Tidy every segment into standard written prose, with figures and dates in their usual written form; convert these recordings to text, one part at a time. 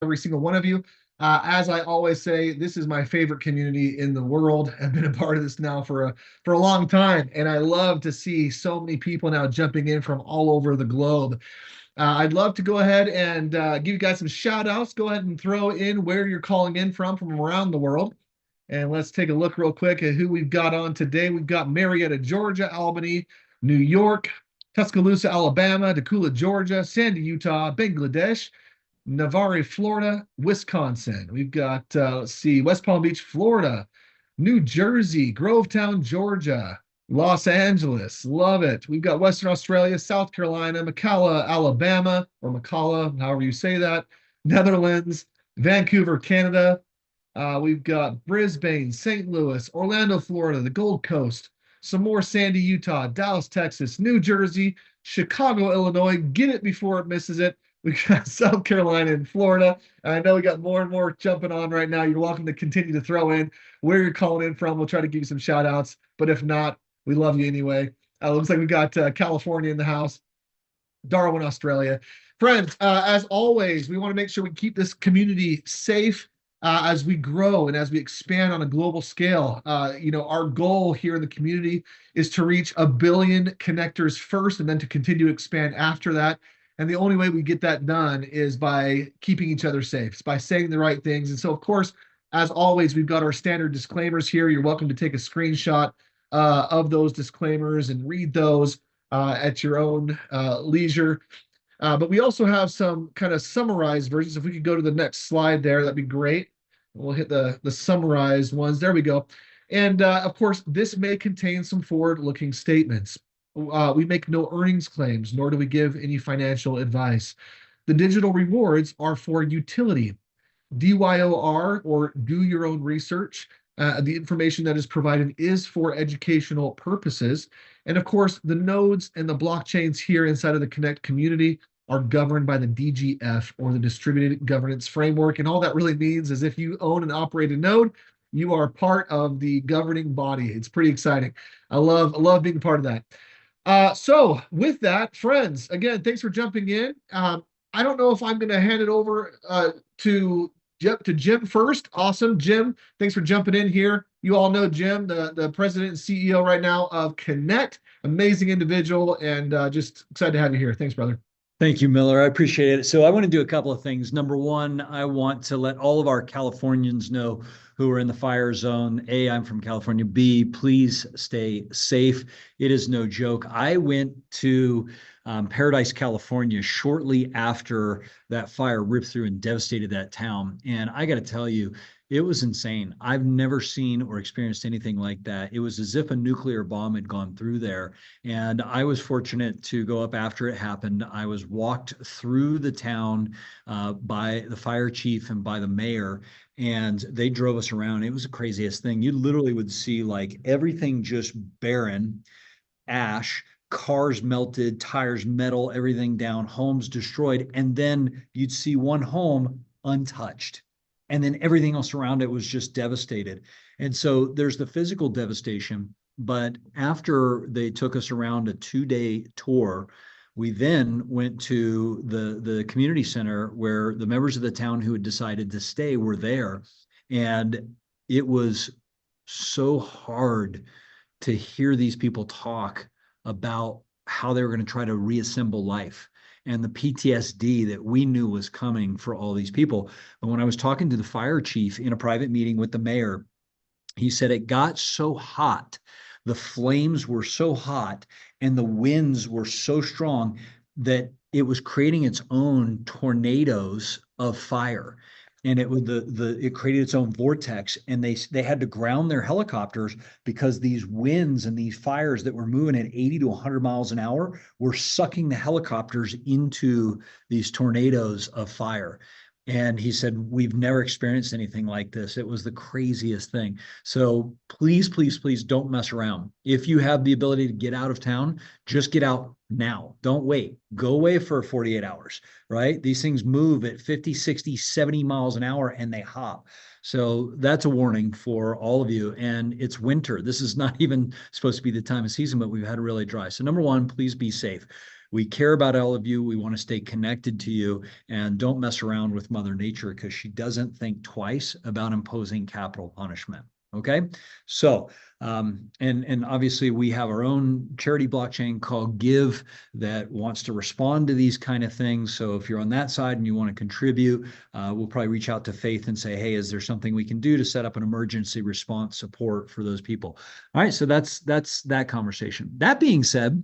every single one of you. As I always say, this is my favorite community in the world. I've been a part of this now for a long time, and I love to see so many people now jumping in from all over the globe. I'd love to go ahead and give you guys some shout outs. Go ahead and throw in where you're calling in from around the world. And let's take a look real quick at who we've got on today. We've got Marietta, Georgia, Albany, New York, Tuscaloosa, Alabama, Decula, Georgia, Sandy, Utah, Bangladesh, Navarre, Florida, Wisconsin. We've got, let's see, West Palm Beach, Florida, New Jersey, Grovetown, Georgia, Los Angeles. Love it. We've got Western Australia, South Carolina, McCalla, Alabama, or McCalla, however you say that, Netherlands, Vancouver, Canada. We've got Brisbane, St. Louis, Orlando, Florida, the Gold Coast, some more Sandy, Utah, Dallas, Texas, New Jersey, Chicago, Illinois. Get it before it misses it. We got South Carolina and Florida. I know we got more and more jumping on right now. You're welcome to continue to throw in where you're calling in from. We'll try to give you some shout outs, but if not, we love you anyway. Looks like we got California in the house, Darwin, Australia. Friends, as always, we want to make sure we keep this community safe as we grow and as we expand on a global scale. Our goal here in the community is to reach 1 billion connectors first and then to continue to expand after that. And the only way we get that done is by keeping each other safe, it's by saying the right things. And so, of course, as always, we've got our standard disclaimers here. You're welcome to take a screenshot of those disclaimers and read those at your own leisure. But we also have some kind of summarized versions. If we could go to the next slide there, that'd be great. We'll hit the summarized ones. There we go. And of course, this may contain some forward-looking statements. We make no earnings claims, nor do we give any financial advice. The digital rewards are for utility. DYOR, or do your own research. The information that is provided is for educational purposes. And of course, the nodes and the blockchains here inside of the Connect community are governed by the DGF, or the Distributed Governance Framework. And all that really means is if you own and operate a node, you are part of the governing body. It's pretty exciting. I love being a part of that. So with that, friends, again, thanks for jumping in. I don't know if I'm going to hand it over to Jim first. Awesome. Jim, thanks for jumping in here. You all know Jim, the president and CEO right now of Connect. Amazing individual, and just excited to have you here. Thanks, brother. Thank you, Miller. I appreciate it. So I want to do a couple of things. Number one, I want to let all of our Californians know who are in the fire zone. A, I'm from California. B, please stay safe. It is no joke. I went to Paradise, California shortly after that fire ripped through and devastated that town. And I got to tell you, it was insane. I've never seen or experienced anything like that. It was as if a nuclear bomb had gone through there. And I was fortunate to go up after it happened. I was walked through the town by the fire chief and by the mayor, and they drove us around. It was the craziest thing. You literally would see like everything just barren, ash, cars melted, tires metal, everything down, homes destroyed. And then you'd see one home untouched. And then everything else around it was just devastated. And so there's the physical devastation. But after they took us around a 2-day tour, we then went to the community center where the members of the town who had decided to stay were there. And it was so hard to hear these people talk about how they were going to try to reassemble life and the PTSD that we knew was coming for all these people. But when I was talking to the fire chief in a private meeting with the mayor, he said it got so hot, the flames were so hot, and the winds were so strong that it was creating its own tornadoes of fire. And it created its own vortex, and they had to ground their helicopters because these winds and these fires that were moving at 80 to 100 miles an hour were sucking the helicopters into these tornadoes of fire. And he said, we've never experienced anything like this. It was the craziest thing. So please, please, please don't mess around. If you have the ability to get out of town, just get out now. Don't wait. Go away for 48 hours, right? These things move at 50, 60, 70 miles an hour and they hop. So that's a warning for all of you. And it's winter. This is not even supposed to be the time of season, but we've had it really dry. So number one, please be safe. We care about all of you. We want to stay connected to you, and don't mess around with Mother Nature because she doesn't think twice about imposing capital punishment. Okay. So, and obviously we have our own charity blockchain called Give that wants to respond to these kind of things. So if you're on that side and you want to contribute, we'll probably reach out to Faith and say, hey, is there something we can do to set up an emergency response support for those people? All right. So that's that conversation. That being said,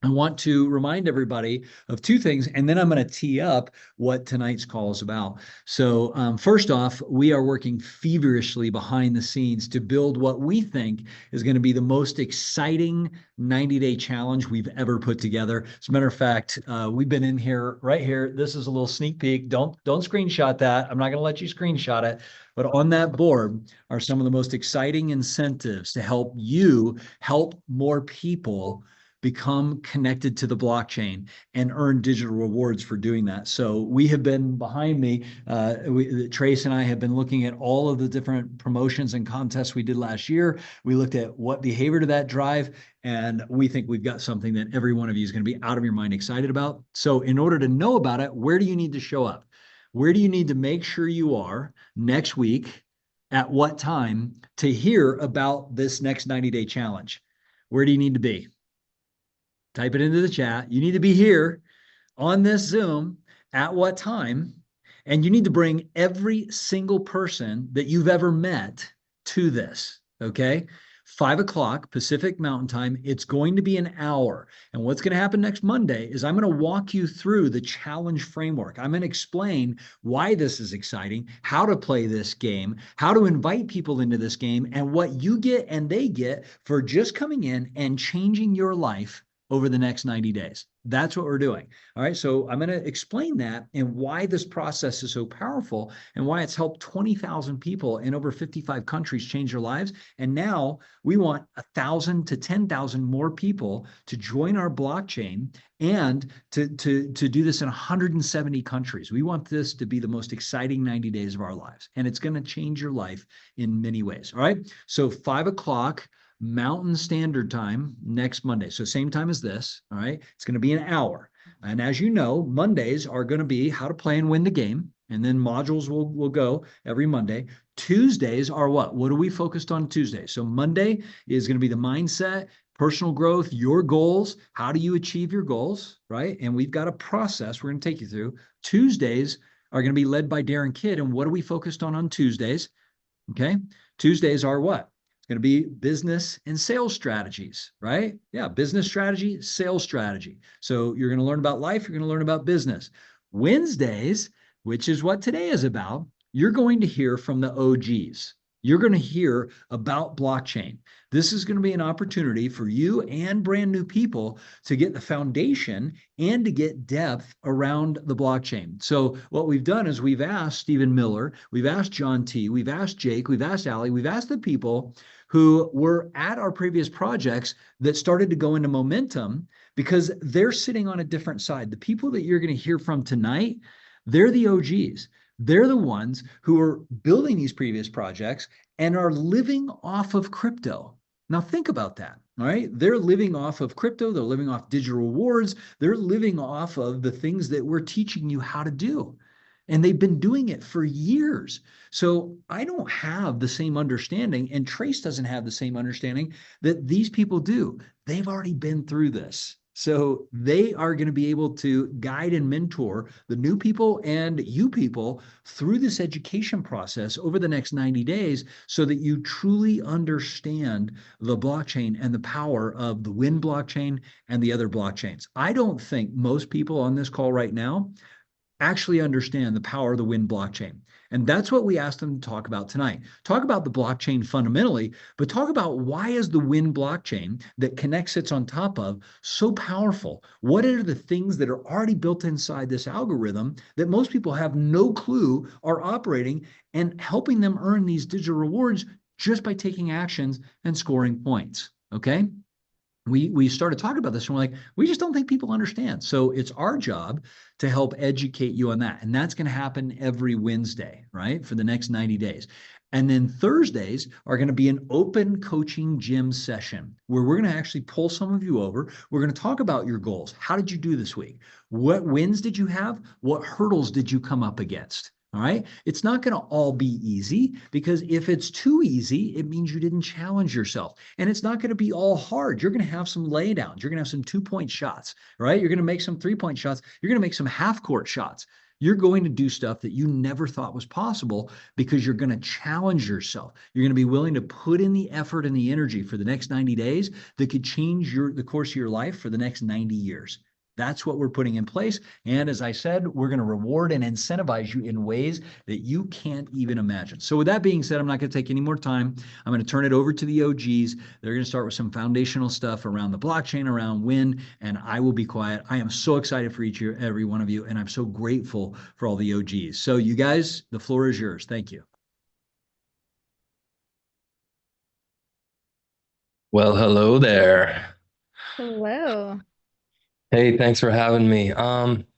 I want to remind everybody of two things, and then I'm going to tee up what tonight's call is about. So first off, we are working feverishly behind the scenes to build what we think is going to be the most exciting 90-day challenge we've ever put together. As a matter of fact, we've been in here, right here. This is a little sneak peek. Don't screenshot that. I'm not going to let you screenshot it. But on that board are some of the most exciting incentives to help you help more people become connected to the blockchain and earn digital rewards for doing that. So we have been behind me, Trace and I have been looking at all of the different promotions and contests we did last year. We looked at what behavior did that drive, and we think we've got something that every one of you is going to be out of your mind excited about. So in order to know about it, where do you need to show up? Where do you need to make sure you are next week? At what time to hear about this next 90-day challenge? Where do you need to be? Type it into the chat. You need to be here on this Zoom at what time? And you need to bring every single person that you've ever met to this, okay? 5 o'clock Pacific Mountain Time. It's going to be an hour. And what's going to happen next Monday is I'm going to walk you through the challenge framework. I'm going to explain why this is exciting, how to play this game, how to invite people into this game, and what you get and they get for just coming in and changing your life over the next 90 days. That's what we're doing. All right. So I'm going to explain that and why this process is so powerful and why it's helped 20,000 people in over 55 countries change their lives. And now we want 1,000 to 10,000 more people to join our blockchain and to do this in 170 countries. We want this to be the most exciting 90 days of our lives. And it's going to change your life in many ways. All right. So 5 o'clock Mountain Standard Time next Monday. So same time as this, all right? It's going to be an hour. And as you know, Mondays are going to be how to play and win the game. And then modules will go every Monday. Tuesdays are what? What are we focused on Tuesday? So Monday is going to be the mindset, personal growth, your goals. How do you achieve your goals, right? And we've got a process we're going to take you through. Tuesdays are going to be led by Darren Kidd. And what are we focused on Tuesdays? Okay. Tuesdays are what? Going to be business and sales strategies, right? Yeah, business strategy, sales strategy. So you're going to learn about life, you're going to learn about business. Wednesdays, which is what today is about, you're going to hear from the OGs. You're going to hear about blockchain. This is going to be an opportunity for you and brand new people to get the foundation and to get depth around the blockchain. So what we've done is we've asked Stephen Miller, we've asked John T, we've asked Jake, we've asked Ali, we've asked the people who were at our previous projects that started to go into momentum because they're sitting on a different side. The people that you're going to hear from tonight, they're the OGs. They're the ones who are building these previous projects and are living off of crypto. Now think about that, all right? They're living off of crypto. They're living off digital rewards. They're living off of the things that we're teaching you how to do. And they've been doing it for years. So I don't have the same understanding, and Trace doesn't have the same understanding that these people do. They've already been through this. So they are going to be able to guide and mentor the new people and you people through this education process over the next 90 days so that you truly understand the blockchain and the power of the Win blockchain and the other blockchains. I don't think most people on this call right now actually understand the power of the Win blockchain. And that's what we asked them to talk about tonight. Talk about the blockchain fundamentally, but talk about why is the Win blockchain that Connect sits on top of so powerful? What are the things that are already built inside this algorithm that most people have no clue are operating and helping them earn these digital rewards just by taking actions and scoring points, okay? we started talking about this and we're like, we just don't think people understand. So it's our job to help educate you on that. And that's going to happen every Wednesday, right? For the next 90 days. And then Thursdays are going to be an open coaching gym session where we're going to actually pull some of you over. We're going to talk about your goals. How did you do this week? What wins did you have? What hurdles did you come up against? All right. It's not going to all be easy, because if it's too easy, it means you didn't challenge yourself. And it's not going to be all hard. You're going to have some laydowns. You're going to have some 2-point shots, right? You're going to make some 3-point shots. You're going to make some half court shots. You're going to do stuff that you never thought was possible because you're going to challenge yourself. You're going to be willing to put in the effort and the energy for the next 90 days that could change the course of your life for the next 90 years. That's what we're putting in place. And as I said, we're going to reward and incentivize you in ways that you can't even imagine. So with that being said, I'm not going to take any more time. I'm going to turn it over to the OGs. They're going to start with some foundational stuff around the blockchain, around Win, and I will be quiet. I am so excited for every one of you, and I'm so grateful for all the OGs. So you guys, the floor is yours. Thank you. Well, hello there. Hello. Hey, thanks for having me.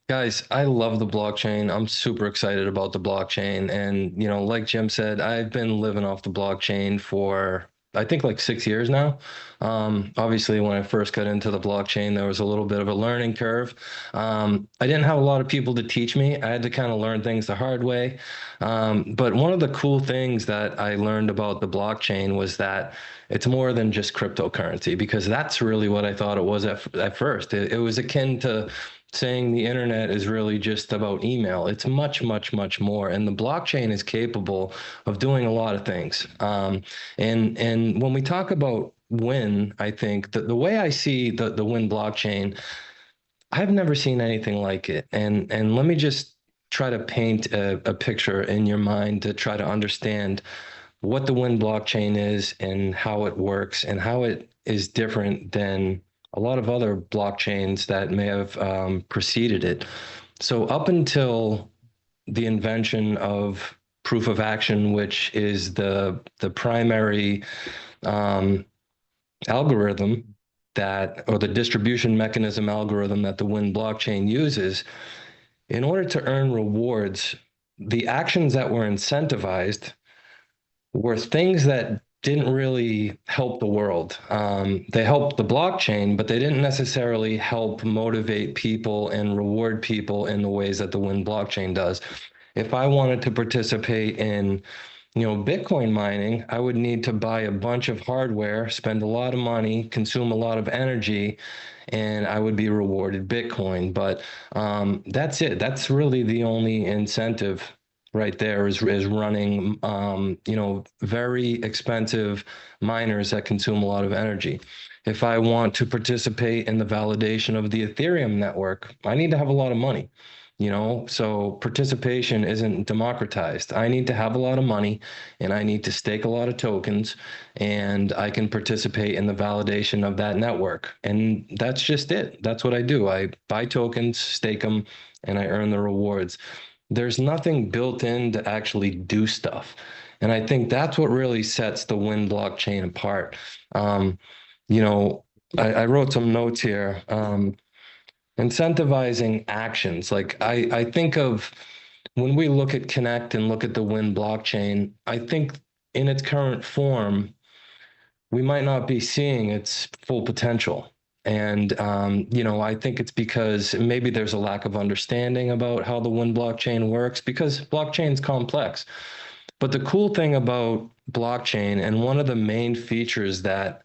Guys, I love the blockchain. I'm super excited about the blockchain. And, like Jim said, I've been living off the blockchain for, I think, like 6 years now. Obviously, when I first got into the blockchain, there was a little bit of a learning curve. I didn't have a lot of people to teach me. I had to kind of learn things the hard way. But one of the cool things that I learned about the blockchain was that it's more than just cryptocurrency, because that's really what I thought it was at first. It was akin to saying the internet is really just about email. It's much, much, much more. And the blockchain is capable of doing a lot of things. And when we talk about Win, I think the way I see the Win blockchain, I've never seen anything like it. And let me just try to paint a picture in your mind to try to understand what the Win blockchain is and how it works and how it is different than a lot of other blockchains that may have preceded it. So up until the invention of proof of action, which is the primary algorithm or the distribution mechanism algorithm that the Win blockchain uses, in order to earn rewards, the actions that were incentivized were things that didn't really help the world. They helped the blockchain, but they didn't necessarily help motivate people and reward people in the ways that the Win blockchain does. If I wanted to participate in, Bitcoin mining, I would need to buy a bunch of hardware, spend a lot of money, consume a lot of energy, and I would be rewarded Bitcoin. But that's it. That's really the only incentive right there is running, very expensive miners that consume a lot of energy. If I want to participate in the validation of the Ethereum network, I need to have a lot of money. So participation isn't democratized. I need to have a lot of money and I need to stake a lot of tokens, and I can participate in the validation of that network. And that's just it. That's what I do. I buy tokens, stake them, and I earn the rewards. There's nothing built in to actually do stuff. And I think that's what really sets the Win blockchain apart. I wrote some notes here. Incentivizing actions. Like I think of when we look at Connect and look at the Win blockchain, I think in its current form, we might not be seeing its full potential. And, I think it's because maybe there's a lack of understanding about how the Win blockchain works, because blockchain's complex. But the cool thing about blockchain, and one of the main features that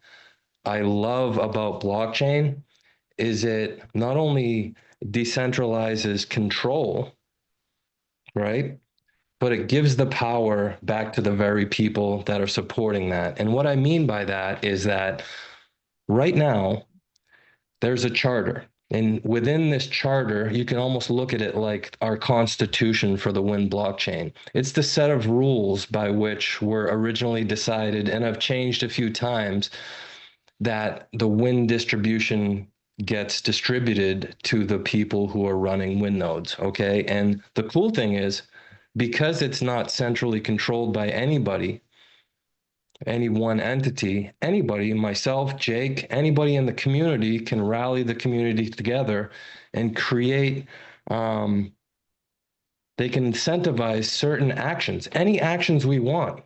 I love about blockchain, is it not only decentralizes control, right? But it gives the power back to the very people that are supporting that. And what I mean by that is that right now, there's a charter. And within this charter, you can almost look at it like our constitution for the Win blockchain. It's the set of rules by which were originally decided and have changed a few times, that the Win distribution gets distributed to the people who are running Win nodes, okay? And the cool thing is, because it's not centrally controlled by anybody, any one entity. Anybody, myself, Jake, anybody in the community can rally the community together and create, they can incentivize certain actions, any actions we want.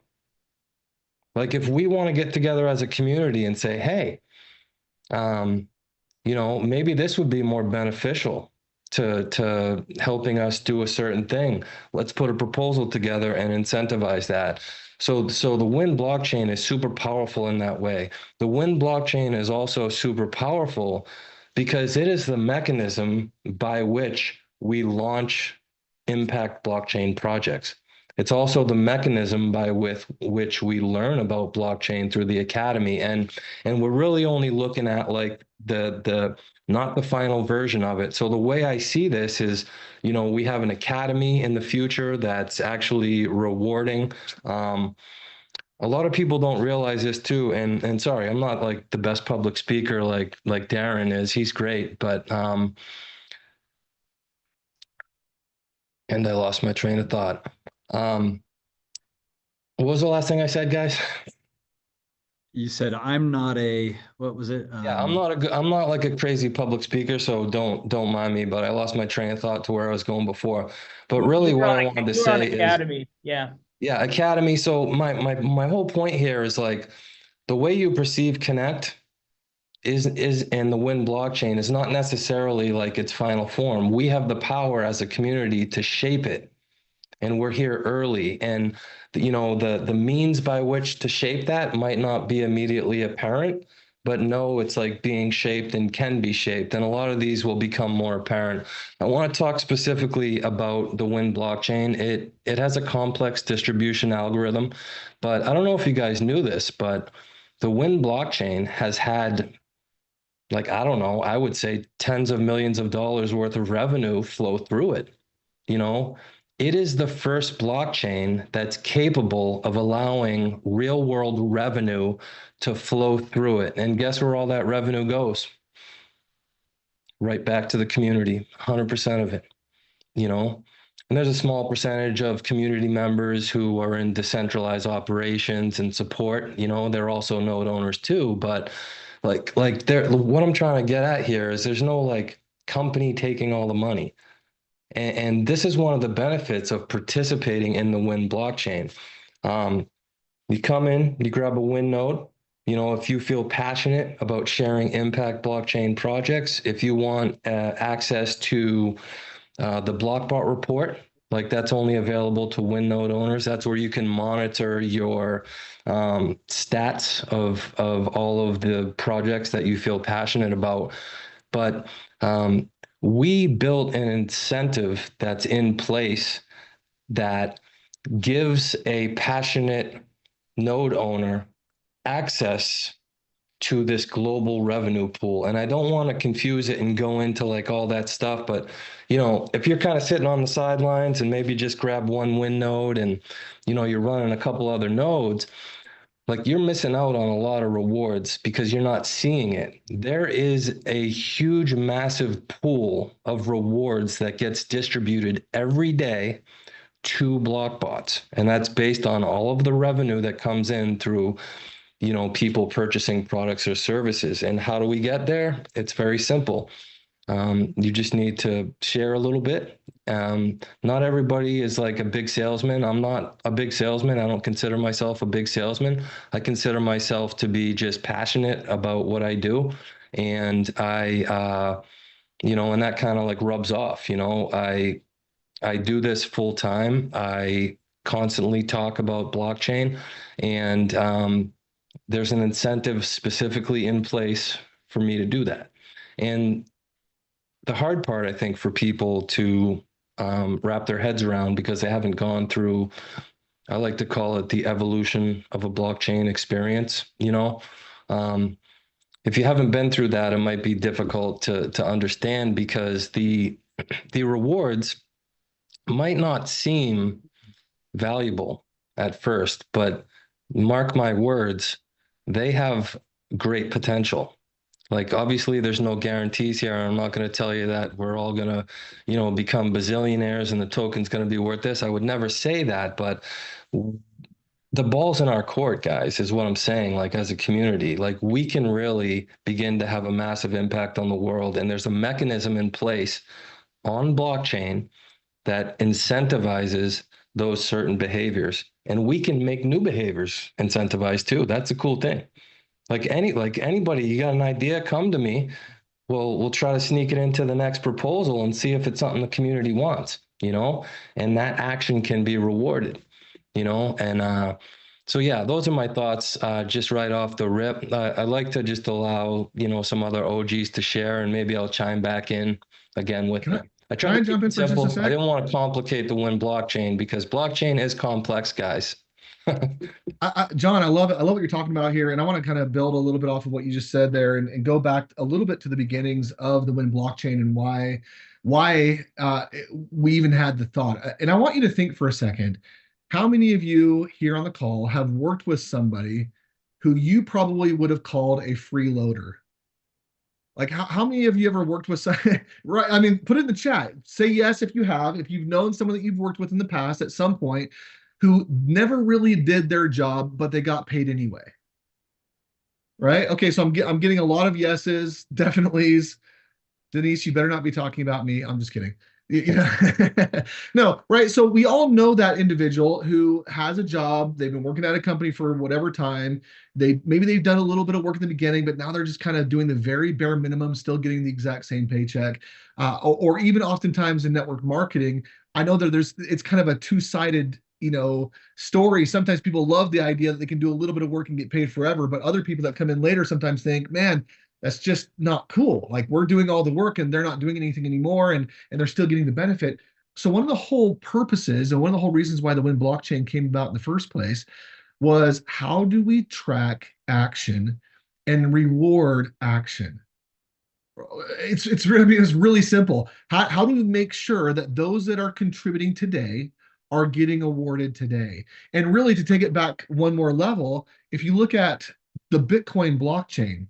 Like if we want to get together as a community and say, hey, maybe this would be more beneficial to helping us do a certain thing. Let's put a proposal together and incentivize that. So the Wind blockchain is super powerful in that way. The Wind blockchain is also super powerful because it is the mechanism by which we launch impact blockchain projects. It's also the mechanism by which we learn about blockchain through the academy. And we're really only looking at like the not the final version of it. So the way I see this is, we have an academy in the future that's actually rewarding. A lot of people don't realize this too. And sorry, I'm not like the best public speaker like Darren is. He's great, but and I lost my train of thought. What was the last thing I said, guys? You said I'm not a, what was it? Yeah, I'm not like a crazy public speaker, so don't mind me, but I lost my train of thought to where I was going before. But really what I wanted to say is Academy. Yeah. Yeah, academy. So my whole point here is like the way you perceive Connect is and the Wind blockchain is not necessarily like its final form. We have the power as a community to shape it, and we're here early. And the means by which to shape that might not be immediately apparent, but no, it's like being shaped and can be shaped. And a lot of these will become more apparent. I want to talk specifically about the Wind blockchain. It has a complex distribution algorithm, but I don't know if you guys knew this, but the Wind blockchain has had, like, I don't know, I would say tens of millions of dollars worth of revenue flow through it. It is the first blockchain that's capable of allowing real world revenue to flow through it. And guess where all that revenue goes? Right back to the community, 100% of it, And there's a small percentage of community members who are in decentralized operations and support, they're also node owners too. But like what I'm trying to get at here is there's no like company taking all the money. And this is one of the benefits of participating in the Wind blockchain. You come in, you grab a Wind node. If you feel passionate about sharing impact blockchain projects, if you want access to the Blockbot report, like that's only available to Wind node owners. That's where you can monitor your stats of all of the projects that you feel passionate about. But we built an incentive that's in place that gives a passionate node owner access to this global revenue pool. And I don't want to confuse it and go into like all that stuff, but if you're kind of sitting on the sidelines and maybe just grab one Wind node and you're running a couple other nodes, like you're missing out on a lot of rewards because you're not seeing it. There is a huge, massive pool of rewards that gets distributed every day to Blockbots. And that's based on all of the revenue that comes in through, people purchasing products or services. And how do we get there? It's very simple. You just need to share a little bit. Not everybody is like a big salesman. I'm not a big salesman. I don't consider myself a big salesman. I consider myself to be just passionate about what I do. And and that kind of like rubs off, I do this full time. I constantly talk about blockchain, and there's an incentive specifically in place for me to do that. And the hard part, I think, for people to wrap their heads around because they haven't gone through, I like to call it the evolution of a blockchain experience. If you haven't been through that, it might be difficult to understand because the rewards might not seem valuable at first, but mark my words, they have great potential. Like obviously there's no guarantees here. I'm not going to tell you that we're all going to, become bazillionaires and the token's going to be worth this. I would never say that, but the ball's in our court, guys, is what I'm saying. Like as a community, like we can really begin to have a massive impact on the world. And there's a mechanism in place on blockchain that incentivizes those certain behaviors. And we can make new behaviors incentivized too. That's a cool thing. Like anybody, you got an idea, come to me. We'll try to sneak it into the next proposal and see if it's something the community wants, and that action can be rewarded, and so yeah, those are my thoughts, just right off the rip. I like to just allow, some other OGs to share, and maybe I'll chime back in again with Can I, them. I can try I to jump keep in it for just a simple. I sec? didn't want to complicate the Win blockchain because blockchain is complex, guys. John, I love it. I love what you're talking about here. And I want to kind of build a little bit off of what you just said there and go back a little bit to the beginnings of the Win blockchain and why we even had the thought. And I want you to think for a second, how many of you here on the call have worked with somebody who you probably would have called a freeloader? Like how many of you ever worked with some, right? I mean, put it in the chat. Say yes if you have, if you've known someone that you've worked with in the past at some point who never really did their job, but they got paid anyway. Right? Okay, so I'm getting a lot of yeses, definitely's. Denise, you better not be talking about me. I'm just kidding. No, right. So we all know that individual who has a job. They've been working at a company for whatever time. Maybe they've done a little bit of work in the beginning, but now they're just kind of doing the very bare minimum, still getting the exact same paycheck. Or even oftentimes in network marketing, I know that it's kind of a two-sided story. Sometimes people love the idea that they can do a little bit of work and get paid forever, but other people that come in later sometimes think, man, that's just not cool. Like we're doing all the work and they're not doing anything anymore, and they're still getting the benefit. So one of the whole purposes and one of the whole reasons why the Win blockchain came about in the first place was how do we track action and reward action? It's really, it's really simple. How do we make sure that those that are contributing today are getting awarded today? And really, to take it back one more level, if you look at the Bitcoin blockchain,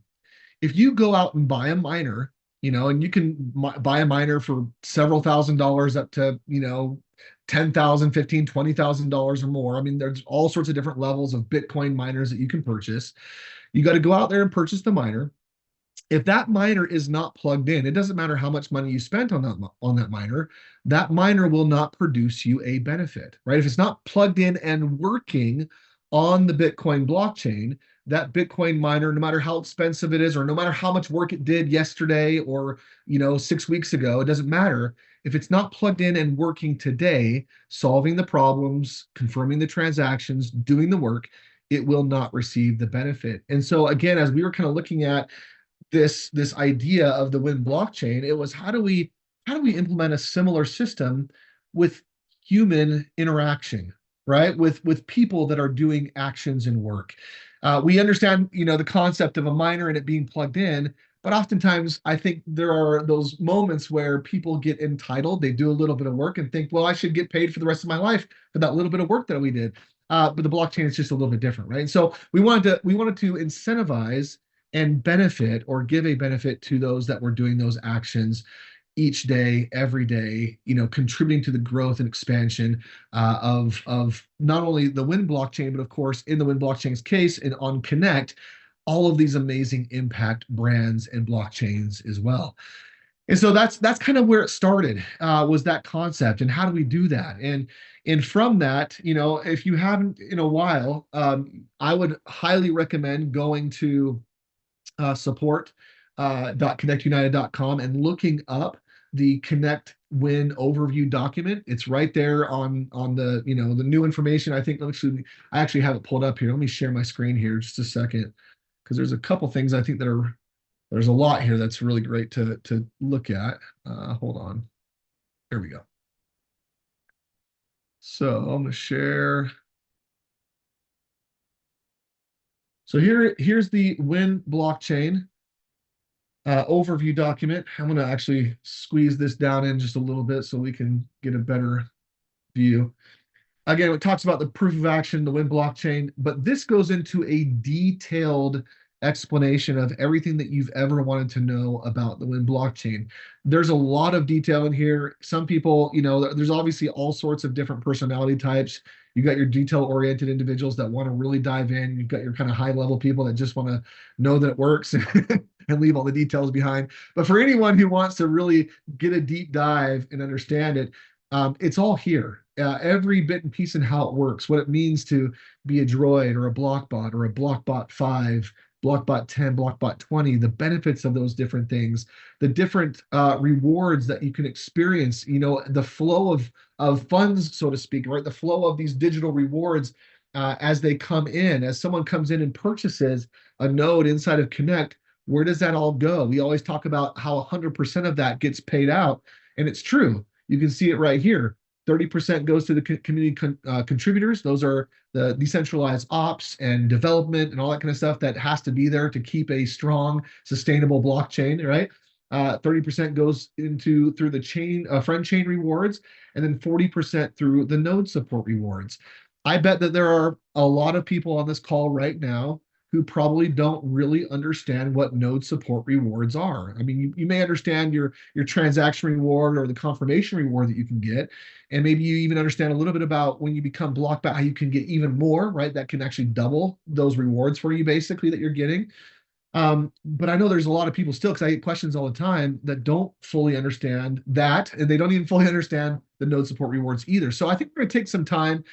if you go out and buy a miner, and you can buy a miner for several $1,000s up to, $10,000, $15,000, $20,000 or more. I mean, there's all sorts of different levels of Bitcoin miners that you can purchase. You got to go out there and purchase the miner. If that miner is not plugged in, it doesn't matter how much money you spent on that miner will not produce you a benefit, right? If it's not plugged in and working on the Bitcoin blockchain, that Bitcoin miner, no matter how expensive it is, or no matter how much work it did yesterday or 6 weeks ago, it doesn't matter. If it's not plugged in and working today, solving the problems, confirming the transactions, doing the work, it will not receive the benefit. And so again, as we were kind of looking at this idea of the Win blockchain, it was how do we implement a similar system with human interaction, right? With people that are doing actions and work. We understand, the concept of a miner and it being plugged in, but oftentimes I think there are those moments where people get entitled. They do a little bit of work and think, well, I should get paid for the rest of my life for that little bit of work that we did. But the blockchain is just a little bit different, right? And so we wanted to incentivize and benefit or give a benefit to those that were doing those actions each day, every day, contributing to the growth and expansion of not only the Win blockchain, but of course, in the Win blockchain's case, and on Connect, all of these amazing impact brands and blockchains as well. And so that's kind of where it started, was that concept, and how do we do that? And from that, if you haven't in a while, I would highly recommend going to support.connectunited.com and looking up the Connect Win overview document. It's right there on the the new information. I actually have it pulled up here. Let me share my screen here just a second, because there's a couple things I think there's a lot here that's really great to look at. Hold on. There we go. So I'm going to share. So here's the Win blockchain overview document. I'm going to actually squeeze this down in just a little bit so we can get a better view. Again, it talks about the proof of action, the Win blockchain, but this goes into a detailed explanation of everything that you've ever wanted to know about the Wind blockchain. There's a lot of detail in here. Some people, there's obviously all sorts of different personality types. You got your detail-oriented individuals that want to really dive in. You've got your kind of high-level people that just want to know that it works and leave all the details behind. But for anyone who wants to really get a deep dive and understand it, it's all here. Every bit and piece and how it works, what it means to be a droid or a blockbot or a blockbot 5, blockbot 10, blockbot 20, the benefits of those different things, the different rewards that you can experience, the flow of funds, so to speak, right? The flow of these digital rewards as they come in, as someone comes in and purchases a node inside of Connect, where does that all go? We always talk about how 100% of that gets paid out, and it's true. You can see it right here. 30% goes to the community contributors. Those are the decentralized ops and development and all that kind of stuff that has to be there to keep a strong, sustainable blockchain, right? 30% goes through the chain, friend chain rewards, and then 40% through the node support rewards. I bet that there are a lot of people on this call right now who probably don't really understand what node support rewards are. I mean, you may understand your transaction reward or the confirmation reward that you can get, and maybe you even understand a little bit about when you become blockbot, how you can get even more, right? That can actually double those rewards for you, basically, that you're getting. But I know there's a lot of people still, because I get questions all the time, that don't fully understand that, and they don't even fully understand the node support rewards either. So I think we're going to take some time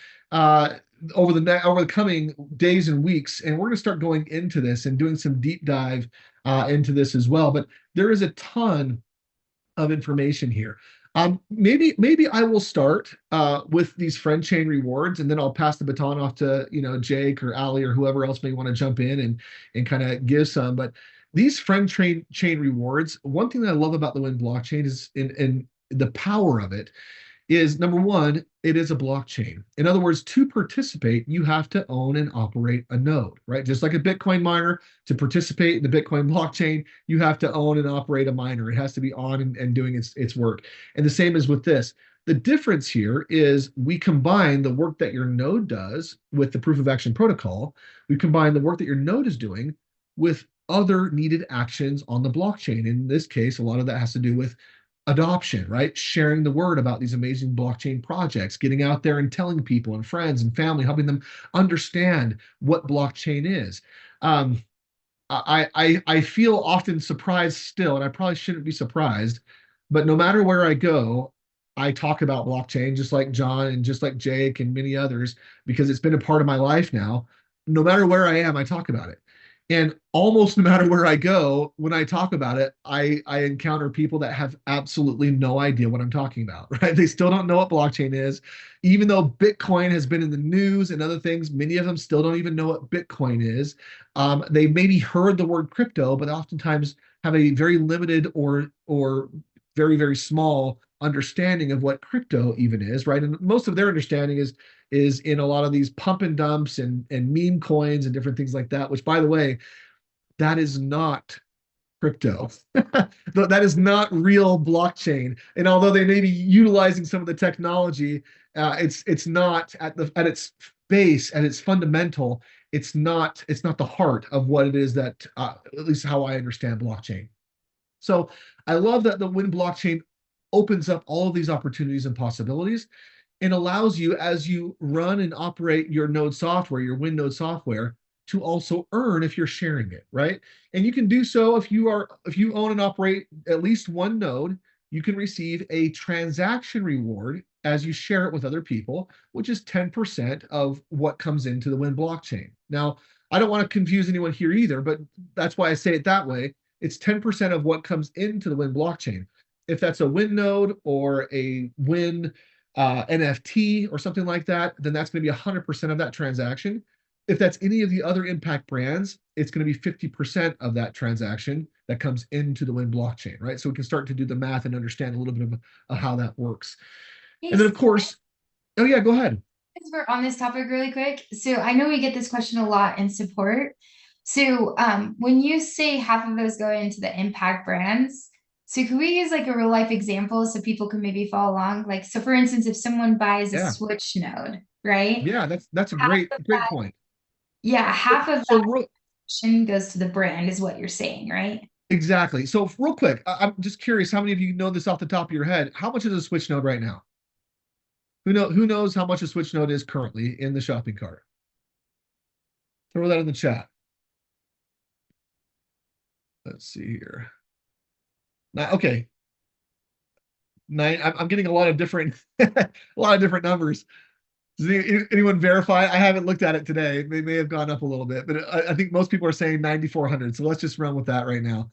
over the coming days and weeks, and we're going to start going into this and doing some deep dive into this as well. But there is a ton of information here. Maybe I will start with these friend chain rewards, and then I'll pass the baton off to Jake or Ali or whoever else may want to jump in and kind of give some. But these friend chain rewards, one thing that I love about the Wind blockchain is in the power of it is, number one, it is a blockchain. In other words, to participate, you have to own and operate a node, right? Just like a Bitcoin miner, to participate in the Bitcoin blockchain, you have to own and operate a miner. It has to be on and doing its work. And the same is with this. The difference here is we combine the work that your node does with the proof of action protocol. We combine the work that your node is doing with other needed actions on the blockchain. In this case, a lot of that has to do with adoption, right? Sharing the word about these amazing blockchain projects, getting out there and telling people and friends and family, helping them understand what blockchain is. I feel often surprised still, and I probably shouldn't be surprised, but no matter where I go, I talk about blockchain, just like John and just like Jake and many others, because it's been a part of my life now. No matter where I am, I talk about it. And almost no matter where I go, when I talk about it, I encounter people that have absolutely no idea what I'm talking about, right? They still don't know what blockchain is. Even though Bitcoin has been in the news and other things, many of them still don't even know what Bitcoin is. They maybe heard the word crypto, but oftentimes have a very limited or very, very small understanding of what crypto even is, right? And most of their understanding is in a lot of these pump and dumps and meme coins and different things like that, which, by the way, that is not crypto. That is not real blockchain. And although they may be utilizing some of the technology, it's not at its base, at its fundamental, it's not the heart of what it is that at least how I understand blockchain. So I love that the Wind blockchain opens up all of these opportunities and possibilities and allows you, as you run and operate your node software, your Wind node software, to also earn if you're sharing it, right? And you can do so if you own and operate at least one node, you can receive a transaction reward as you share it with other people, which is 10% of what comes into the Wind blockchain. Now, I don't want to confuse anyone here either, but that's why I say it that way. It's 10% of what comes into the Wind blockchain. If that's a Wind node or a Wind NFT or something like that, then that's going to be 100% of that transaction. If that's any of the other impact brands, it's going to be 50% of that transaction that comes into the Wind blockchain, right? So we can start to do the math and understand a little bit of how that works. Hey, and then, of course, oh yeah, go ahead. Since we're on this topic really quick, so I know we get this question a lot in support. So when you say half of those go into the impact brands, so can we use like a real life example so people can maybe follow along? Like, so for instance, if someone buys a Switch node, right? Yeah, that's a great point. Yeah, half of so that goes to the brand is what you're saying, right? Exactly. So real quick, I'm just curious, how many of you know this off the top of your head? How much is a Switch node right now? Who knows how much a Switch node is currently in the shopping cart? Throw that in the chat. Let's see here. Now, okay. I'm getting a lot of different a lot of different numbers. Does anyone verify? I haven't looked at it today. They may have gone up a little bit, but I think most people are saying 9,400. So let's just run with that right now.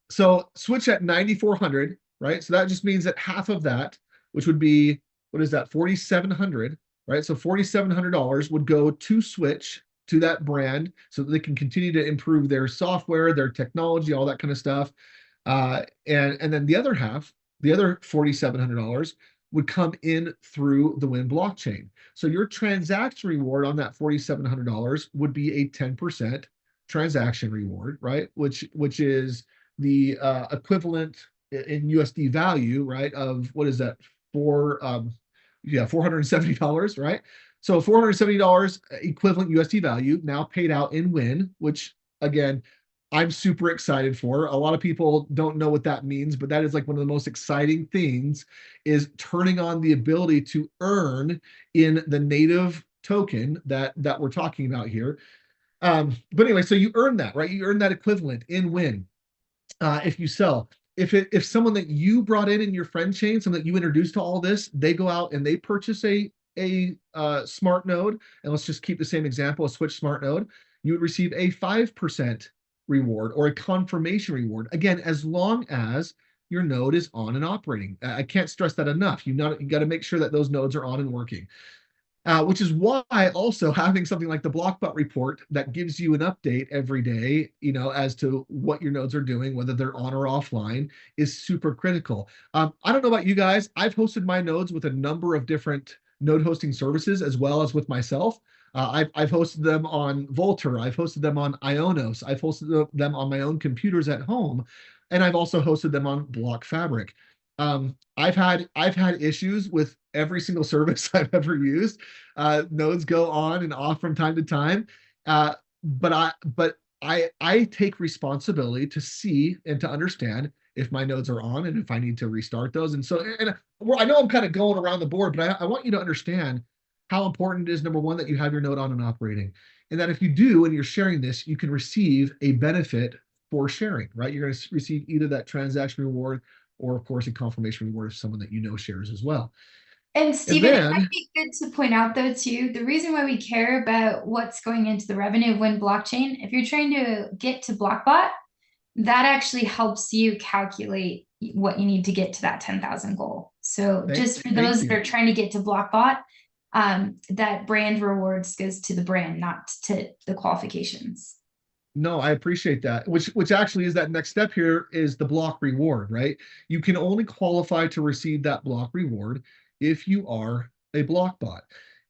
So Switch at 9,400, right? So that just means that half of that, which would be, what is that, 4,700, right? So $4,700 would go to Switch, to that brand, so that they can continue to improve their software, their technology, all that kind of stuff. And then the other half, the other $4,700 would come in through the Win blockchain. So your transaction reward on that $4,700 would be a 10% transaction reward, right? Which is the equivalent in USD value, right? Of what is that? $470, right? So $470 equivalent USD value now paid out in Win, which again, I'm super excited for. A lot of people don't know what that means, but that is like one of the most exciting things, is turning on the ability to earn in the native token that we're talking about here. But anyway, so you earn that, right? You earn that equivalent in Win if you sell. If someone that you brought in your friend chain, someone that you introduced to all this, they go out and they purchase a smart node, and let's just keep the same example, a Switch smart node, you would receive a 5% reward or a confirmation reward. Again, as long as your node is on and operating. I can't stress that enough. You got to make sure that those nodes are on and working. Which is why also having something like the Blockbot report that gives you an update every day, as to what your nodes are doing, whether they're on or offline, is super critical. I don't know about you guys. I've hosted my nodes with a number of different node hosting services, as well as with myself. I've hosted them on Vultr. I've hosted them on Ionos. I've hosted them on my own computers at home, and I've also hosted them on Block Fabric. I've had issues with every single service I've ever used. Nodes go on and off from time to time, but I take responsibility to see and to understand if my nodes are on and if I need to restart those. And so, I know I'm kind of going around the board, but I want you to understand how important it is, number one, that you have your node on and operating, and that if you do and you're sharing this, you can receive a benefit for sharing, right? You're going to receive either that transaction reward or, of course, a confirmation reward if someone that you know shares as well. And Stephen, it might be good to point out, though, too, the reason why we care about what's going into the revenue of Win blockchain, if you're trying to get to Blockbot, that actually helps you calculate what you need to get to that 10,000 goal. So just for those that are trying to get to Blockbot, that brand rewards goes to the brand, not to the qualifications. No, I appreciate that. Which actually is that next step here, is the block reward, right? You can only qualify to receive that block reward if you are a block bot.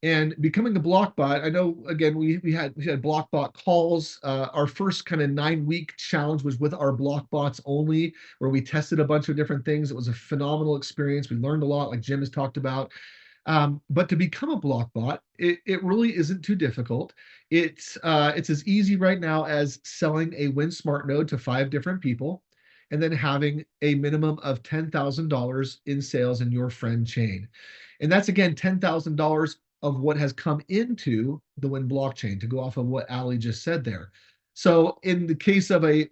And becoming a block bot, I know, again, we had block bot calls. Our first kind of 9-week challenge was with our block bots only, where we tested a bunch of different things. It was a phenomenal experience. We learned a lot, like Jim has talked about. But to become a block bot, it really isn't too difficult. It's as easy right now as selling a Win Smart node to 5 different people, and then having a minimum of $10,000 in sales in your friend chain. And that's, again, $10,000 of what has come into the Win blockchain, to go off of what Ali just said there. So in the case of a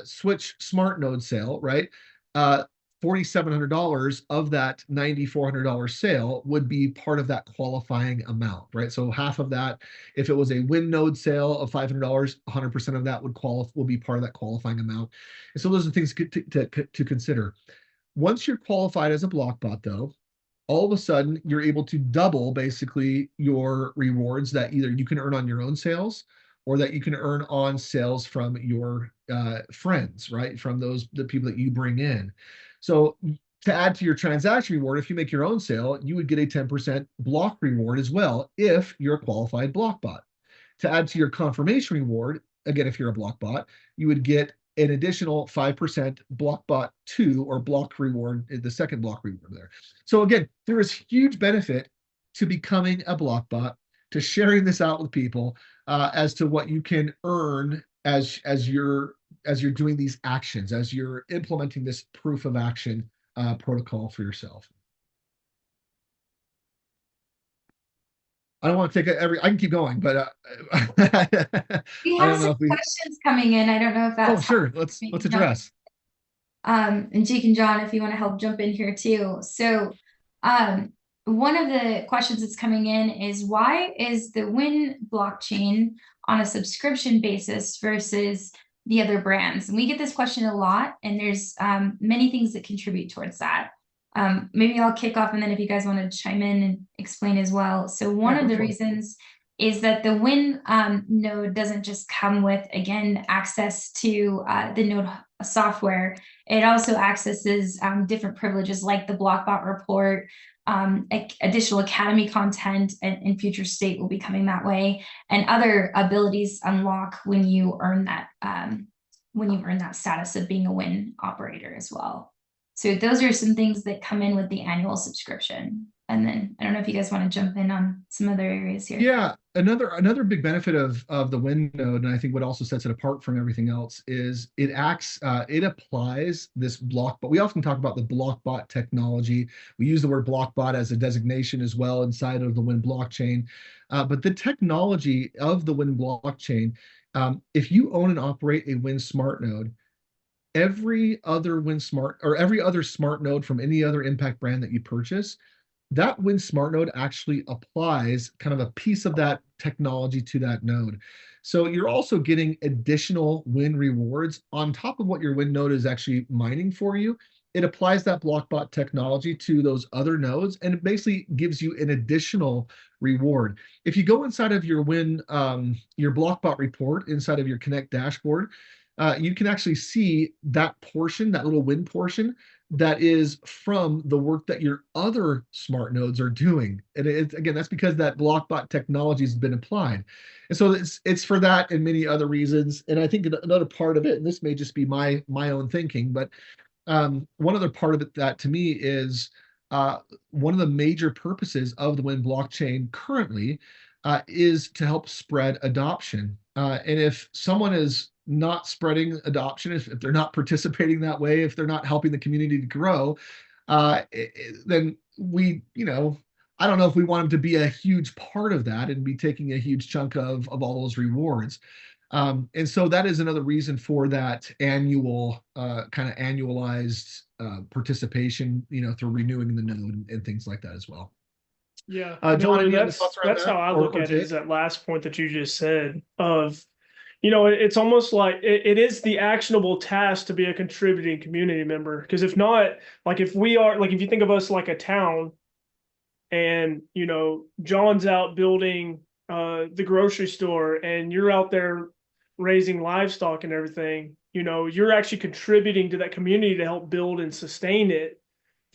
Switch smart node sale, right? $4,700 of that $9,400 sale would be part of that qualifying amount, right? So half of that, if it was a Win node sale of $500, 100% of that will be part of that qualifying amount. And so those are things to consider. Once you're qualified as a block bot, though, all of a sudden you're able to double basically your rewards that either you can earn on your own sales, or that you can earn on sales from your friends, right? From the people that you bring in. So to add to your transaction reward, if you make your own sale, you would get a 10% block reward as well, if you're a qualified block bot. To add to your confirmation reward, again, if you're a block bot, you would get an additional 5% Blockbot 2 or block reward, the second block reward there. So again, there is huge benefit to becoming a block bot, to sharing this out with people. as to what you can earn as you're doing these actions, as you're implementing this proof of action protocol for yourself. I don't want to take I can keep going, but We I have don't know some if we. questions coming in. I don't know if Oh, that's sure. Let's address. and Jake and John, if you want to help jump in here too. So, one of the questions that's coming in is, why is the Win blockchain on a subscription basis versus the other brands? And we get this question a lot, and there's many things that contribute towards that. Maybe I'll kick off, and then if you guys want to chime in and explain as well. So one of the reasons is that the Win node doesn't just come with, again, access to the node software. It also accesses different privileges like the Blockbot report, additional Academy content, and in future state will be coming that way, and other abilities unlock when you earn that status of being a Win operator as well. So those are some things that come in with the annual subscription. And then I don't know if you guys want to jump in on some other areas here. Yeah, another big benefit of the Win node, and I think what also sets it apart from everything else, is it applies this block, but we often talk about the Blockbot technology. We use the word Blockbot as a designation as well inside of the Win blockchain. But the technology of the Win blockchain, if you own and operate a Win smart node, every other smart node from any other impact brand that you purchase, that Win smart node actually applies kind of a piece of that technology to that node. So you're also getting additional Win rewards on top of what your Win node is actually mining for you. It applies that Blockbot technology to those other nodes, and it basically gives you an additional reward. If you go inside of your Win, your Blockbot report inside of your Connect dashboard, you can actually see that portion, that little Win portion, that is from the work that your other smart nodes are doing. And again, that's because that Blockbot technology has been applied. And so it's for that and many other reasons. And I think another part of it, and this may just be my own thinking, but one other part of it that to me is one of the major purposes of the Win blockchain currently is to help spread adoption. And if someone is not spreading adoption, if they're not participating that way, if they're not helping the community to grow, then I don't know if we want them to be a huge part of that and be taking a huge chunk of all those rewards. And so that is another reason for that annual kind of annualized participation, through renewing the node and things like that as well. Yeah, John, any that's how I look at it, is that last point that you just said of, it's almost like it is the actionable task to be a contributing community member. Because if not, like if you think of us like a town, and John's out building the grocery store, and you're out there raising livestock and everything, you're actually contributing to that community to help build and sustain it.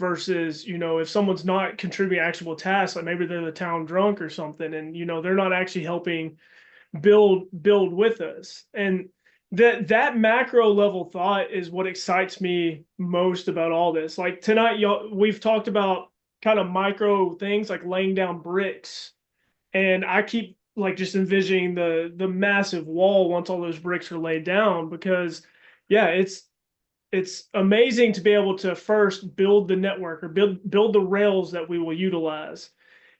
Versus, if someone's not contributing actionable tasks, like maybe they're the town drunk or something, and they're not actually helping build with us. And that macro level thought is what excites me most about all this. Like tonight, we've talked about kind of micro things like laying down bricks, and I keep like just envisioning the massive wall once all those bricks are laid down, because it's amazing to be able to first build the network or build the rails that we will utilize.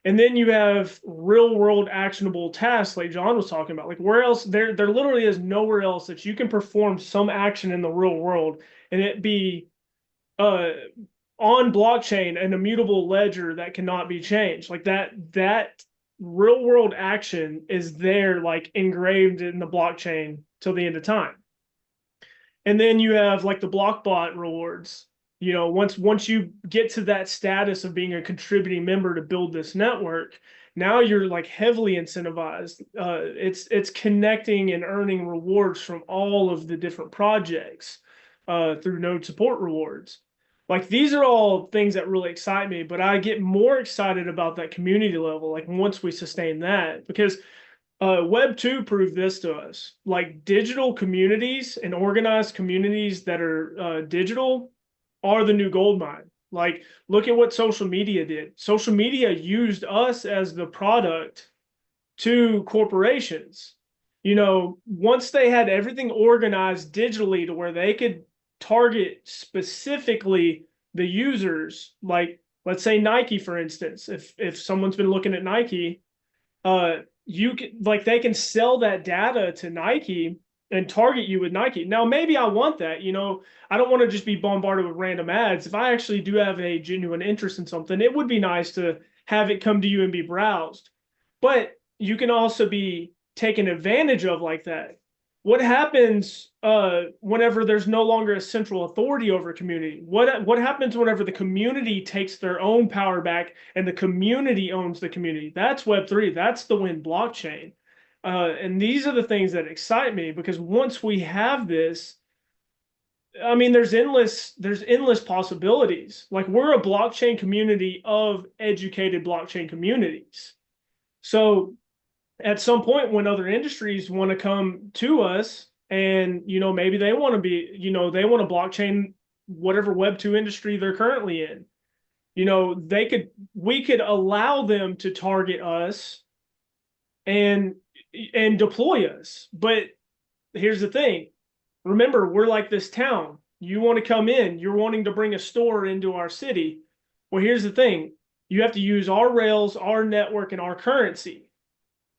And then you have real world actionable tasks like John was talking about. Like where else, there literally is nowhere else that you can perform some action in the real world and it be on blockchain, an immutable ledger that cannot be changed. Like that real world action is there, like engraved in the blockchain till the end of time. And then you have like the Blockbot rewards. Once you get to that status of being a contributing member to build this network, now you're like heavily incentivized. It's connecting and earning rewards from all of the different projects through node support rewards. Like these are all things that really excite me, but I get more excited about that community level. Like once we sustain that, because Web 2 proved this to us. Like digital communities and organized communities that are digital are the new gold mine. Like look at what social media did. Social media used us as the product to corporations. you know, once they had everything organized digitally to where they could target specifically the users, like let's say Nike, for instance, if someone's been looking at Nike, you can, like, they can sell that data to Nike and target you with Nike. Now, maybe I want that, you know, I don't want to just be bombarded with random ads. If I actually do have a genuine interest in something, it would be nice to have it come to you and be browsed. But you can also be taken advantage of like that. What happens whenever there's no longer a central authority over a community? What happens whenever the community takes their own power back and the community owns the community? That's Web3. That's the Win blockchain. And these are the things that excite me, because once we have this, I mean, there's endless possibilities. Like, we're a blockchain community of educated blockchain communities. So at some point, when other industries want to come to us and, you know, maybe they want to be, you know, they want to blockchain whatever Web2 industry they're currently in, you know, we could allow them to target us and deploy us. But here's the thing. Remember, we're like this town. You want to come in, you're wanting to bring a store into our city. Well, here's the thing. You have to use our rails, our network, and our currency.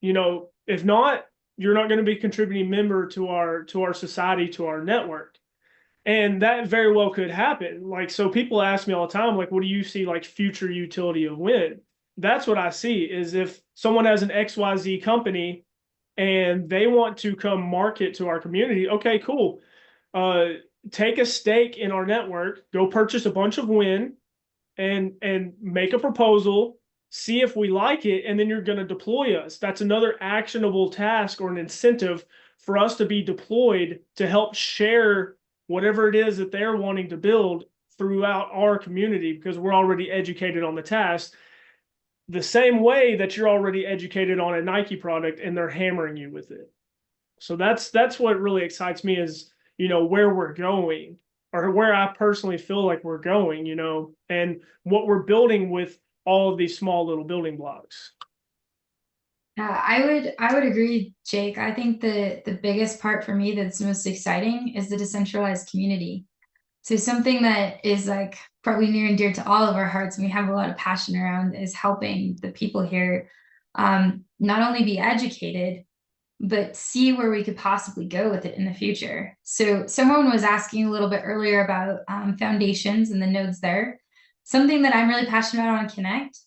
You know, if not, you're not going to be a contributing member to our society, to our network. And that very well could happen. Like, so people ask me all the time, like, what do you see like future utility of Win? That's what I see, is if someone has an XYZ company and they want to come market to our community, okay, cool. Take a stake in our network, go purchase a bunch of Win and make a proposal, see if we like it, and then you're going to deploy us. That's another actionable task or an incentive for us to be deployed to help share whatever it is that they're wanting to build throughout our community, because we're already educated on the task, the same way that you're already educated on a Nike product and they're hammering you with it. So that's what really excites me, is, you know, where we're going, or where I personally feel like we're going, you know, and what we're building with all of these small little building blocks. I would agree, Jake. I think the biggest part for me that's most exciting is the decentralized community. So something that is like probably near and dear to all of our hearts, and we have a lot of passion around, is helping the people here not only be educated, but see where we could possibly go with it in the future. So someone was asking a little bit earlier about foundations and the nodes there. Something that I'm really passionate about on Connect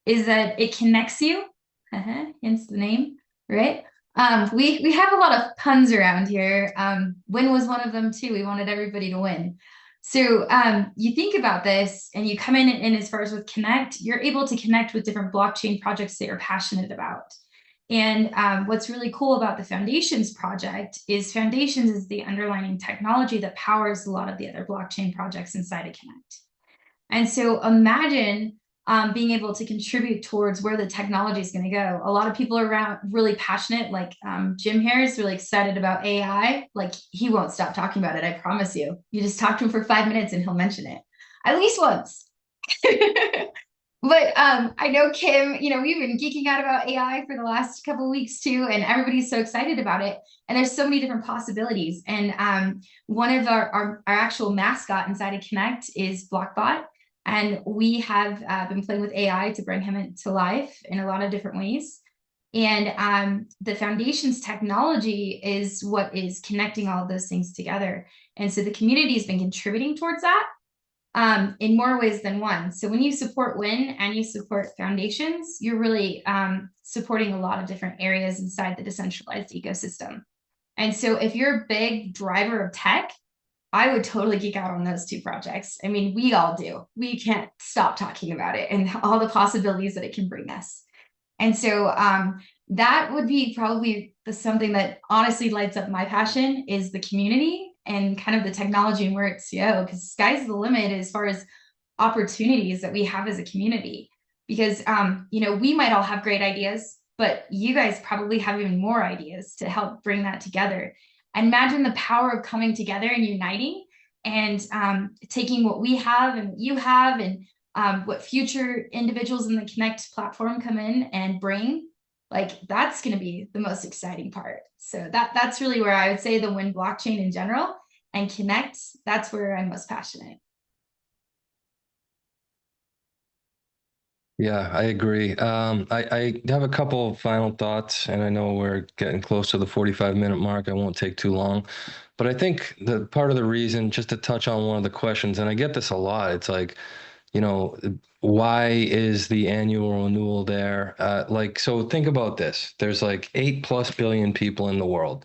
is that it connects you, hence the name, right? We have a lot of puns around here. Win was one of them too. We wanted everybody to win. So you think about this and you come in, and as far as with Connect, you're able to connect with different blockchain projects that you're passionate about. And what's really cool about the Foundations project is Foundations is the underlying technology that powers a lot of the other blockchain projects inside of Connect. And so imagine being able to contribute towards where the technology is going to go. A lot of people are around really passionate, like Jim here is really excited about AI. Like, he won't stop talking about it, I promise you. You just talk to him for 5 minutes and he'll mention it at least once. But I know Kim, you know, we've been geeking out about AI for the last couple of weeks too, and everybody's so excited about it. And there's so many different possibilities. And one of our actual mascot inside of Connect is Blockbot. And we have been playing with AI to bring him into life in a lot of different ways. And the Foundations technology is what is connecting all of those things together. And so the community has been contributing towards that in more ways than one. So when you support Win and you support Foundations, you're really supporting a lot of different areas inside the decentralized ecosystem. And so if you're a big driver of tech, I would totally geek out on those two projects. I mean, we all do. We can't stop talking about it and all the possibilities that it can bring us. And so that would be probably something that honestly lights up my passion, is the community and kind of the technology and where it's go, because sky's the limit as far as opportunities that we have as a community. Because you know, we might all have great ideas, but you guys probably have even more ideas to help bring that together. Imagine the power of coming together and uniting and taking what we have and what you have and what future individuals in the Connect platform come in and bring. like that's going to be the most exciting part. So that's really where I would say the Win blockchain in general and Connect, that's where I'm most passionate. Yeah, I agree. I have a couple of final thoughts, and I know we're getting close to the 45-minute mark. I won't take too long, but I think the part of the reason, just to touch on one of the questions, and I get this a lot, it's like, you know, why is the annual renewal there? Like, so think about this. There's like 8+ billion people in the world,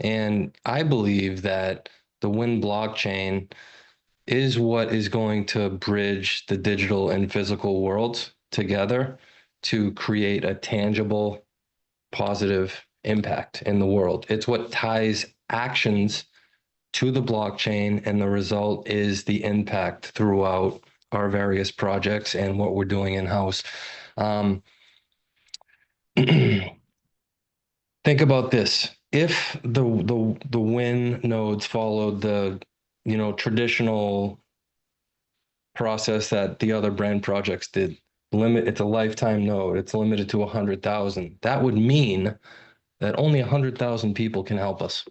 and I believe that the Win blockchain is what is going to bridge the digital and physical worlds together to create a tangible, positive impact in the world. It's what ties actions to the blockchain, and the result is the impact throughout our various projects and what we're doing in-house. Think about this. If the Win nodes followed the traditional process that the other brand projects did, it's a lifetime node, it's limited to 100,000, that would mean that only 100,000 people can help us.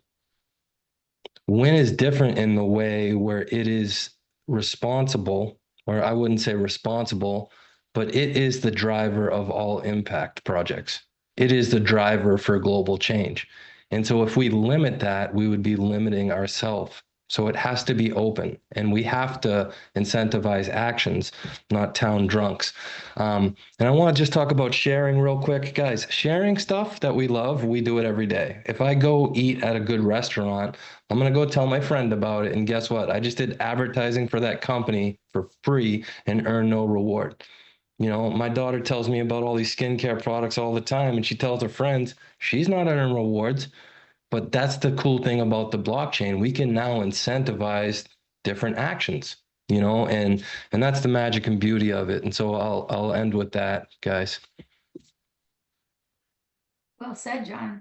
Win is different in the way where it is responsible, or I wouldn't say responsible, but it is the driver of all impact projects. It is the driver for global change. And so if we limit that, we would be limiting ourselves. So it has to be open, and we have to incentivize actions, not town drunks. And I want to just talk about sharing real quick. Guys, sharing stuff that we love, we do it every day. If I go eat at a good restaurant, I'm going to go tell my friend about it. And guess what? I just did advertising for that company for free and earn no reward. You know, my daughter tells me about all these skincare products all the time, and she tells her friends she's not earning rewards. But that's the cool thing about the blockchain. We can now incentivize different actions, and that's the magic and beauty of it. And so I'll end with that, guys. Well said, John.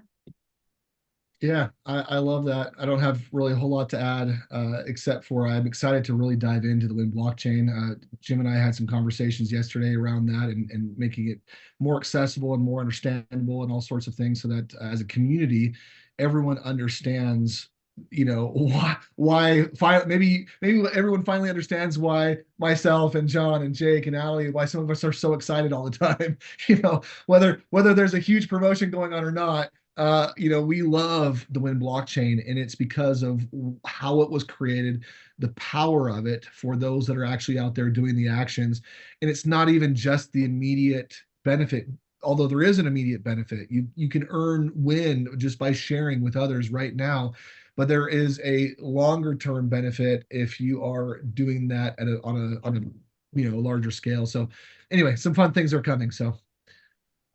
Yeah, I love that. I don't have really a whole lot to add, except for I'm excited to really dive into the Win blockchain. Jim and I had some conversations yesterday around that and making it more accessible and more understandable and all sorts of things, so that as a community, everyone understands, why maybe everyone finally understands why myself and John and Jake and Allie, why some of us are so excited all the time. Whether there's a huge promotion going on or not. We love the Win blockchain, and it's because of how it was created, the power of it for those that are actually out there doing the actions. And it's not even just the immediate benefit, although there is an immediate benefit. You can earn Win just by sharing with others right now, but there is a longer term benefit if you are doing that on a larger scale. So anyway, some fun things are coming. So.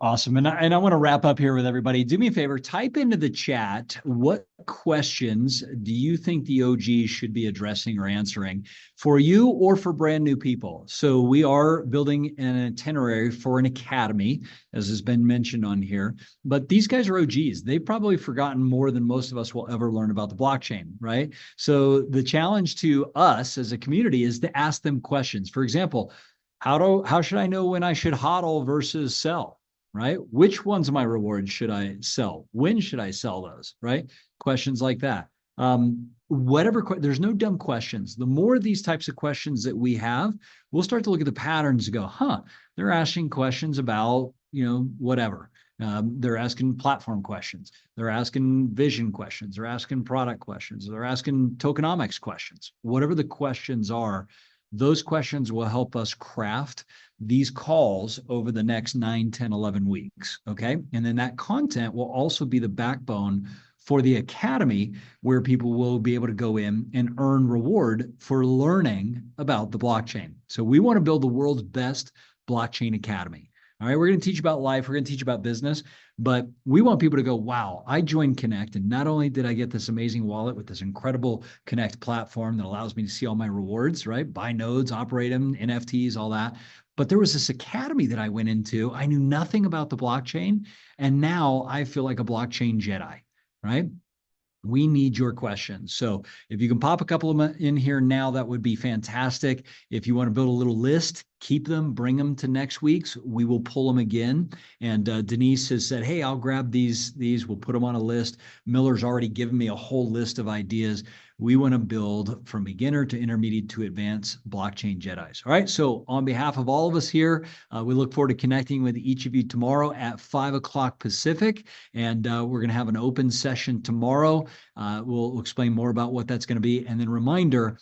Awesome. And I want to wrap up here with everybody. Do me a favor, type into the chat, what questions do you think the OGs should be addressing or answering for you or for brand new people? So we are building an itinerary for an academy, as has been mentioned on here, but these guys are OGs. They've probably forgotten more than most of us will ever learn about the blockchain, right? So the challenge to us as a community is to ask them questions. For example, how should I know when I should hodl versus sell? Right? Which ones of my rewards should I sell? When should I sell those? Right? Questions like that. There's no dumb questions. The more of these types of questions that we have, we'll start to look at the patterns and go, they're asking questions about, whatever. They're asking platform questions. They're asking vision questions. They're asking product questions. They're asking tokenomics questions. Whatever the questions are, those questions will help us craft these calls over the next 9, 10, 11 weeks. Okay. And then that content will also be the backbone for the academy, where people will be able to go in and earn reward for learning about the blockchain. So we want to build the world's best blockchain academy. All right. We're going to teach about life. We're going to teach about business, but we want people to go, wow, I joined Connect, and not only did I get this amazing wallet with this incredible Connect platform that allows me to see all my rewards, right? Buy nodes, operate them, NFTs, all that. But there was this academy that I went into. I knew nothing about the blockchain, and now I feel like a blockchain Jedi, right? We need your questions. So if you can pop a couple of them in here now, that would be fantastic. If you want to build a little list, keep them, bring them to next week's. We will pull them again. And Denise has said, hey, I'll grab these. We'll put them on a list. Miller's already given me a whole list of ideas. We want to build from beginner to intermediate to advanced blockchain Jedis. All right. So on behalf of all of us here, we look forward to connecting with each of you tomorrow at 5 o'clock Pacific. And we're going to have an open session tomorrow. We'll explain more about what that's going to be. And then reminder,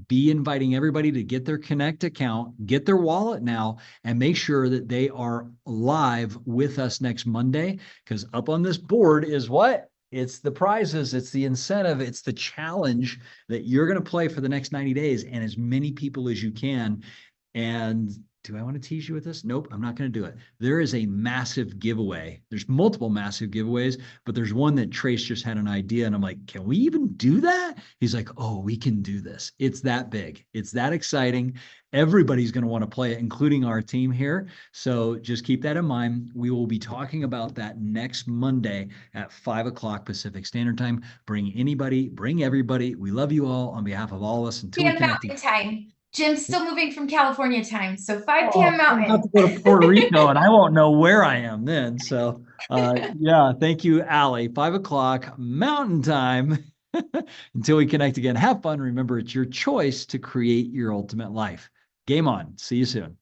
be inviting everybody to get their Connect account, get their wallet now, and make sure that they are live with us next Monday, because up on this board is what? It's the prizes, it's the incentive, it's the challenge that you're going to play for the next 90 days and as many people as you can. And do I want to tease you with this? Nope, I'm not going to do it. There is a massive giveaway. There's multiple massive giveaways, but there's one that Trace just had an idea. And I'm like, can we even do that? He's like, oh, we can do this. It's that big. It's that exciting. Everybody's going to want to play it, including our team here. So just keep that in mind. We will be talking about that next Monday at 5 o'clock Pacific Standard Time. Bring anybody, bring everybody. We love you all on behalf of all of us. Until we connect. Mountain time. Jim's still moving from California time, so 5 p.m. I'm Mountain. about to go to Puerto Rico and I won't know where I am then. So yeah, thank you, Allie. 5 o'clock Mountain Time. Until we connect again, have fun. Remember, it's your choice to create your ultimate life. Game on. See you soon.